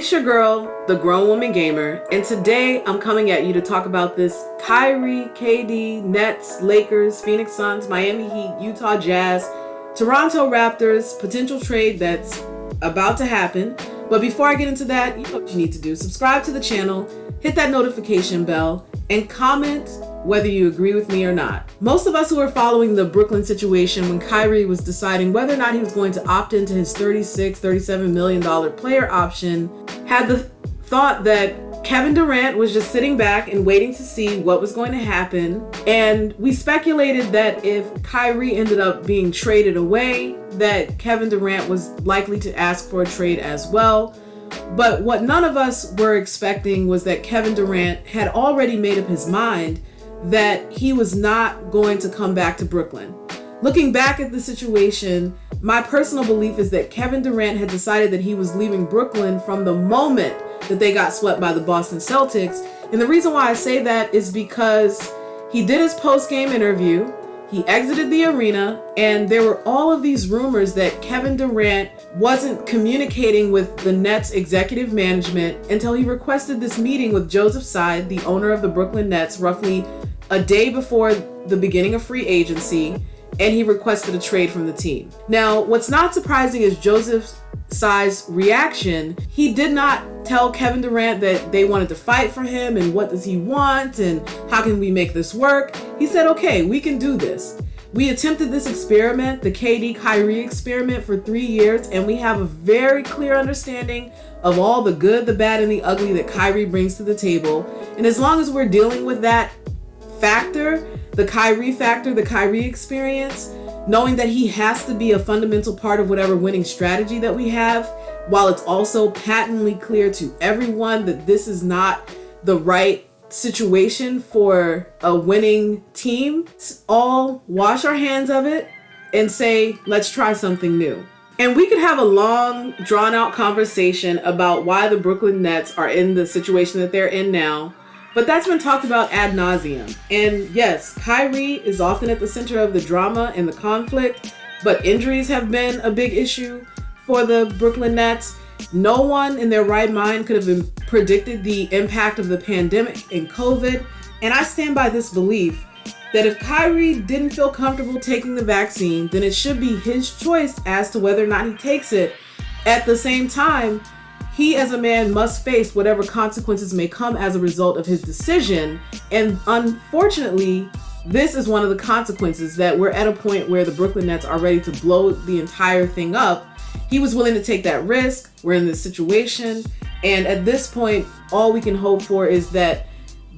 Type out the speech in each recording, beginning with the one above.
It's your girl, the Grown Woman Gamer, and today I'm coming at you to talk about this Kyrie, KD, Nets, Lakers, Phoenix Suns, Miami Heat, Utah Jazz, Toronto Raptors potential trade that's about to happen. But before I get into that, you know what you need to do. Subscribe to the channel, hit that notification bell, and comment whether you agree with me or not. Most of us who are following the Brooklyn situation when Kyrie was deciding whether or not he was going to opt into his $37 million player option had the thought that Kevin Durant was just sitting back and waiting to see what was going to happen. And we speculated that if Kyrie ended up being traded away, that Kevin Durant was likely to ask for a trade as well. But what none of us were expecting was that Kevin Durant had already made up his mind that he was not going to come back to Brooklyn. Looking back at the situation, my personal belief is that Kevin Durant had decided that he was leaving Brooklyn from the moment that they got swept by the Boston Celtics. And the reason why I say that is because he did his post-game interview, he exited the arena, and there were all of these rumors that Kevin Durant wasn't communicating with the Nets executive management until he requested this meeting with Joseph Tsai, the owner of the Brooklyn Nets, roughly a day before the beginning of free agency, and he requested a trade from the team. Now, what's not surprising is Joseph Tsai's reaction. He did not tell Kevin Durant that they wanted to fight for him and what does he want and how can we make this work. He said, okay, we can do this. We attempted this experiment, the KD Kyrie experiment, for 3 years, and we have a very clear understanding of all the good, the bad, and the ugly that Kyrie brings to the table. And as long as we're dealing with that factor, the Kyrie experience, knowing that he has to be a fundamental part of whatever winning strategy that we have, while it's also patently clear to everyone that this is not the right situation for a winning team, all wash our hands of it and say, let's try something new. And we could have a long, drawn-out conversation about why the Brooklyn Nets are in the situation that they're in now, but that's been talked about ad nauseum. And yes, Kyrie is often at the center of the drama and the conflict, but injuries have been a big issue for the Brooklyn Nets. No one in their right mind could have predicted the impact of the pandemic and COVID. And I stand by this belief that if Kyrie didn't feel comfortable taking the vaccine, then it should be his choice as to whether or not he takes it. At the same time, he as a man must face whatever consequences may come as a result of his decision. And unfortunately, this is one of the consequences, that we're at a point where the Brooklyn Nets are ready to blow the entire thing up. He was willing to take that risk. We're in this situation. And at this point, all we can hope for is that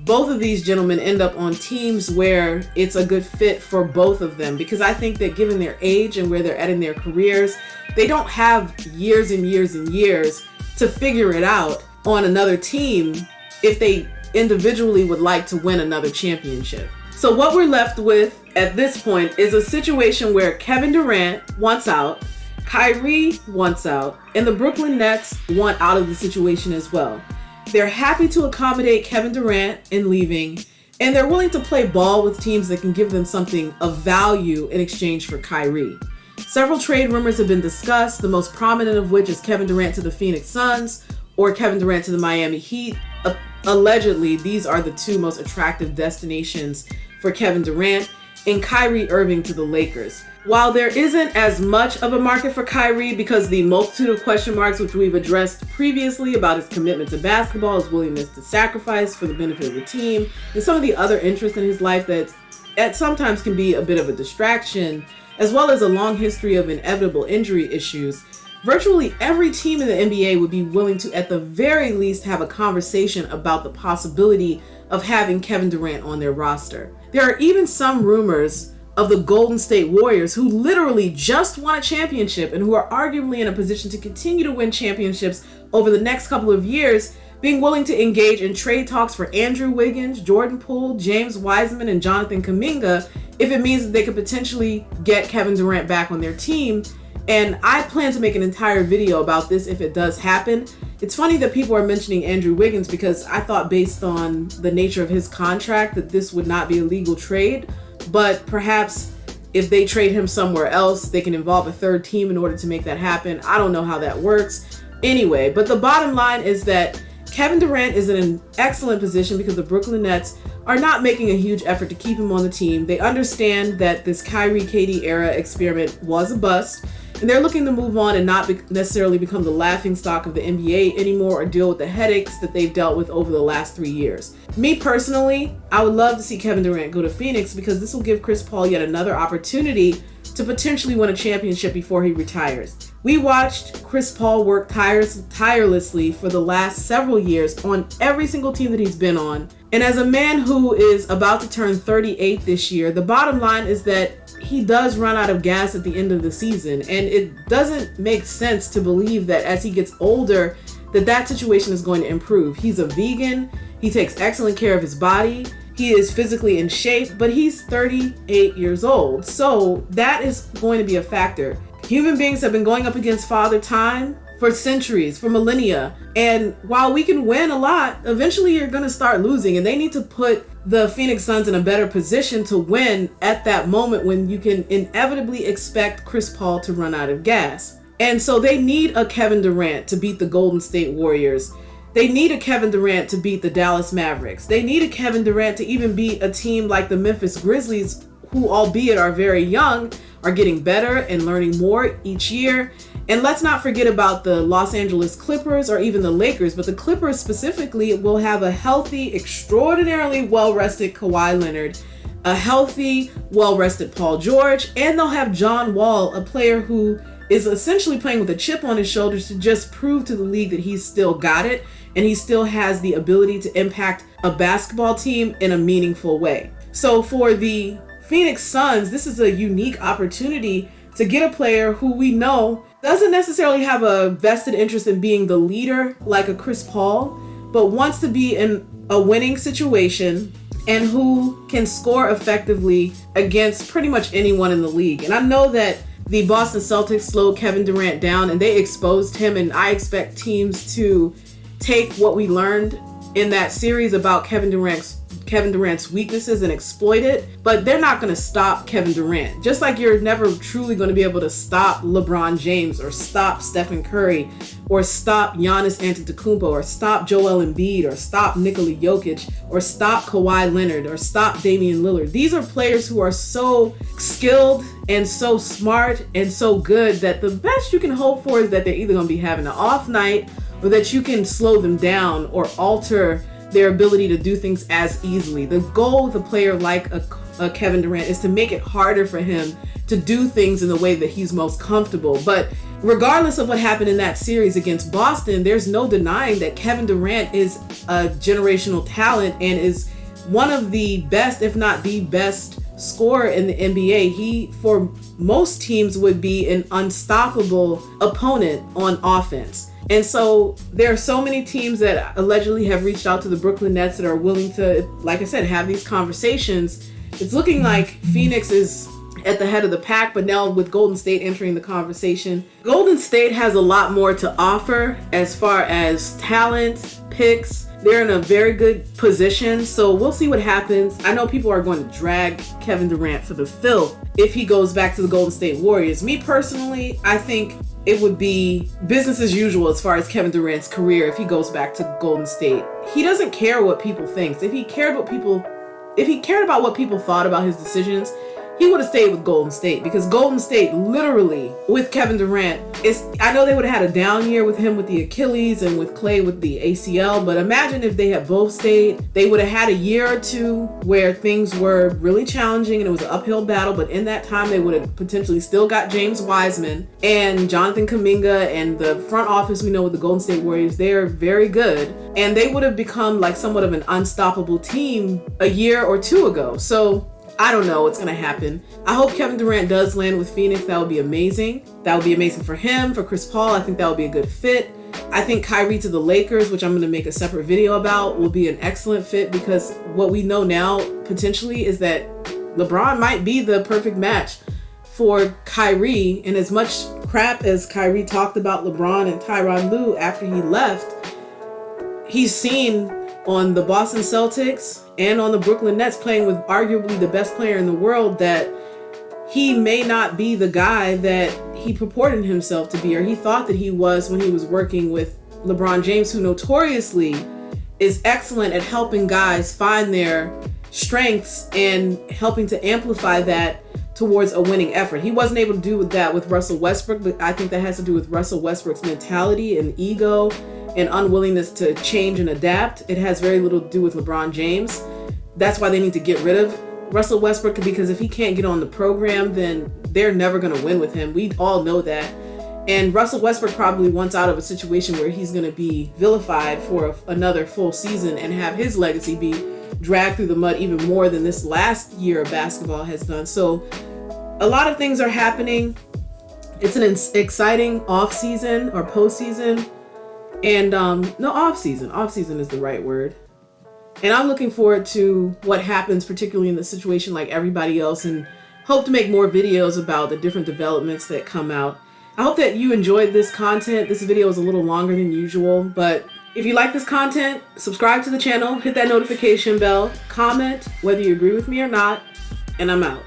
both of these gentlemen end up on teams where it's a good fit for both of them. Because I think that given their age and where they're at in their careers, they don't have years and years and years to figure it out on another team if they individually would like to win another championship. So what we're left with at this point is a situation where Kevin Durant wants out, Kyrie wants out, and the Brooklyn Nets want out of the situation as well. They're happy to accommodate Kevin Durant in leaving, and they're willing to play ball with teams that can give them something of value in exchange for Kyrie. Several trade rumors have been discussed, the most prominent of which is Kevin Durant to the Phoenix Suns or Kevin Durant to the Miami Heat. Allegedly, these are the two most attractive destinations for Kevin Durant, and Kyrie Irving to the Lakers. While there isn't as much of a market for Kyrie because the multitude of question marks which we've addressed previously about his commitment to basketball, his willingness to sacrifice for the benefit of the team, and some of the other interests in his life that sometimes can be a bit of a distraction, as well as a long history of inevitable injury issues, virtually every team in the NBA would be willing to, at the very least, have a conversation about the possibility of having Kevin Durant on their roster. There are even some rumors of the Golden State Warriors, who literally just won a championship and who are arguably in a position to continue to win championships over the next couple of years, being willing to engage in trade talks for Andrew Wiggins, Jordan Poole, James Wiseman, and Jonathan Kuminga if it means that they could potentially get Kevin Durant back on their team. And I plan to make an entire video about this if it does happen. It's funny that people are mentioning Andrew Wiggins because I thought, based on the nature of his contract, that this would not be a legal trade. But perhaps if they trade him somewhere else, they can involve a third team in order to make that happen. I don't know how that works. Anyway, but the bottom line is that Kevin Durant is in an excellent position because the Brooklyn Nets are not making a huge effort to keep him on the team. They understand that this Kyrie KD era experiment was a bust, and they're looking to move on and not necessarily become the laughingstock of the NBA anymore or deal with the headaches that they've dealt with over the last 3 years. Me personally, I would love to see Kevin Durant go to Phoenix because this will give Chris Paul yet another opportunity to potentially win a championship before he retires. We watched Chris Paul work tirelessly for the last several years on every single team that he's been on. And as a man who is about to turn 38 this year, the bottom line is that he does run out of gas at the end of the season. And it doesn't make sense to believe that as he gets older, that situation is going to improve. He's a vegan. He takes excellent care of his body. He is physically in shape, but he's 38 years old. So that is going to be a factor. Human beings have been going up against Father Time for centuries, for millennia. And while we can win a lot, eventually you're going to start losing. And they need to put the Phoenix Suns in a better position to win at that moment when you can inevitably expect Chris Paul to run out of gas. And so they need a Kevin Durant to beat the Golden State Warriors. They need a Kevin Durant to beat the Dallas Mavericks. They need a Kevin Durant to even beat a team like the Memphis Grizzlies, who, albeit are very young, are getting better and learning more each year. And let's not forget about the Los Angeles Clippers or even the Lakers, but the Clippers specifically will have a healthy, extraordinarily well-rested Kawhi Leonard, a healthy, well-rested Paul George, and they'll have John Wall, a player who is essentially playing with a chip on his shoulders to just prove to the league that he's still got it and he still has the ability to impact a basketball team in a meaningful way. So for the Phoenix Suns, this is a unique opportunity to get a player who we know doesn't necessarily have a vested interest in being the leader like a Chris Paul, but wants to be in a winning situation and who can score effectively against pretty much anyone in the league. And I know that the Boston Celtics slowed Kevin Durant down and they exposed him, and I expect teams to take what we learned in that series about Kevin Durant's weaknesses and exploit it, but they're not going to stop Kevin Durant. Just like you're never truly going to be able to stop LeBron James or stop Stephen Curry or stop Giannis Antetokounmpo or stop Joel Embiid or stop Nikola Jokic or stop Kawhi Leonard or stop Damian Lillard. These are players who are so skilled and so smart and so good that the best you can hope for is that they're either going to be having an off night or that you can slow them down or alter their ability to do things as easily. The goal with a player like a Kevin Durant is to make it harder for him to do things in the way that he's most comfortable. But regardless of what happened in that series against Boston, there's no denying that Kevin Durant is a generational talent and is one of the best, if not the best, scorer in the NBA. He, for most teams, would be an unstoppable opponent on offense. And so there are so many teams that allegedly have reached out to the Brooklyn Nets that are willing to, like I said, have these conversations. It's looking like Phoenix is at the head of the pack, but now with Golden State entering the conversation, Golden State has a lot more to offer as far as talent, picks. They're in a very good position, so we'll see what happens. I know people are going to drag Kevin Durant for the filth if he goes back to the Golden State Warriors. Me personally, I think it would be business as usual as far as Kevin Durant's career if he goes back to Golden State. He doesn't care what people think. If he cared about what people thought about his decisions, he would have stayed with Golden State, because Golden State literally, with Kevin Durant, I know they would have had a down year with him with the Achilles and with Clay with the ACL, but imagine if they had both stayed. They would have had a year or two where things were really challenging and it was an uphill battle, but in that time they would have potentially still got James Wiseman and Jonathan Kuminga, and the front office we know with the Golden State Warriors, they're very good, and they would have become like somewhat of an unstoppable team a year or two ago. So I don't know what's going to happen. I hope Kevin Durant does land with Phoenix. That would be amazing. That would be amazing for him, for Chris Paul. I think that would be a good fit. I think Kyrie to the Lakers, which I'm going to make a separate video about, will be an excellent fit, because what we know now potentially is that LeBron might be the perfect match for Kyrie. And as much crap as Kyrie talked about LeBron and Tyronn Lue after he left, he's seen on the Boston Celtics and on the Brooklyn Nets, playing with arguably the best player in the world, that he may not be the guy that he purported himself to be, or he thought that he was when he was working with LeBron James, who notoriously is excellent at helping guys find their strengths and helping to amplify that towards a winning effort. He wasn't able to do that with Russell Westbrook, but I think that has to do with Russell Westbrook's mentality and ego and unwillingness to change and adapt. It has very little to do with LeBron James. That's why they need to get rid of Russell Westbrook, because if he can't get on the program, then they're never going to win with him. We all know that. And Russell Westbrook probably wants out of a situation where he's going to be vilified for another full season and have his legacy be dragged through the mud even more than this last year of basketball has done. So a lot of things are happening. It's an exciting off-season or postseason. And no, off-season. Off-season is the right word. And I'm looking forward to what happens, particularly in the situation like everybody else, and hope to make more videos about the different developments that come out. I hope that you enjoyed this content. This video is a little longer than usual, but if you like this content, subscribe to the channel, hit that notification bell, comment whether you agree with me or not, and I'm out.